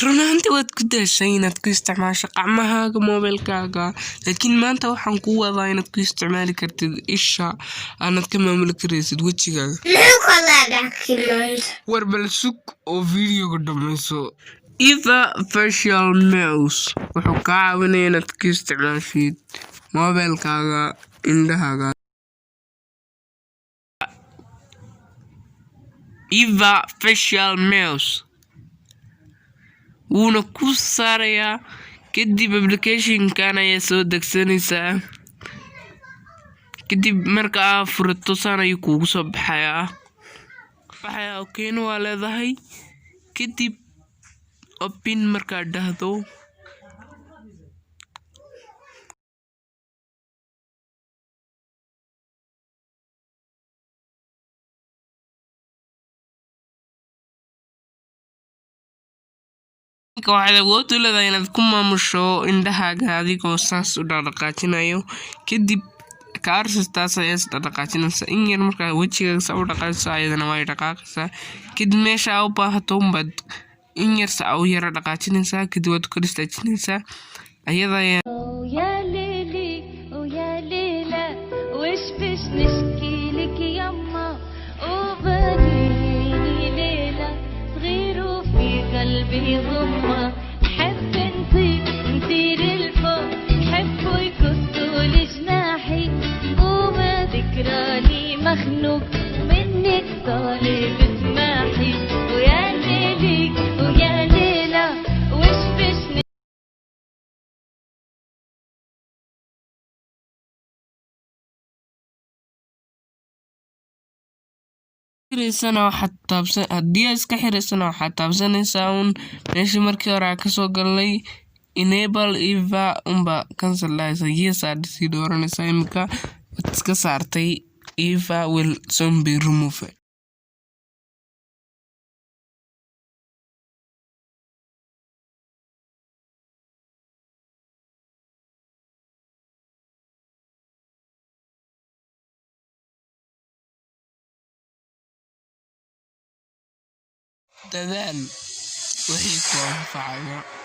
runtii waad ku daashay inaad ku isticmaasho gacmahaaga mobielkaaga laakiin maanta waxaan ku wadaa inaad ku isticmaali kartid isha aanad ka maamuli karaysid wejigaaga war bal sug oo videoga dhammayso Eva Facial Mouse wuxuu kaa caawinayaa inaad ku isticmaashid mobielkaaga indhahaaga Eva Facial Mouse wuuna ku saarayaa kadib application-kan ayaa soo degsanaysaa kadib marka aad furato saan ayuu kuugu soo baxayaa okay waa leedahay kadib open markaad dhahdo waxaad awood u leedahay inaad ku maamusho indhahaaga adigoo saas u dhaqaajinayo kadib kaarsistaas ayaad dhaqaajinaysaa in yar markaa wejigaaga saa u dhaqaajisa ayadana way dhaqaaqaysaa kadib meesha aad u baahato unbaad in yar saa u yara dhaqaajinaysaa kadib waad kor istaajinaysaa ayada قلبي ضمه حب نطير الفوق حبه يكسوا لي جناحي وما ذكراني مخنوق منك طالب سماحي ويا ليلي ويا ليلى وش بشني xiriirsana waxaad taabsan haddii aad iska xiriirsana waxaad taabsanaysaa un meeshii markii hore aan kasoo galnay enable Eva unba cancel lahaysa yes aad sii dooranaysaa imika waad iska saartay Eva will soon be removed dadaal wixii ku anfacaya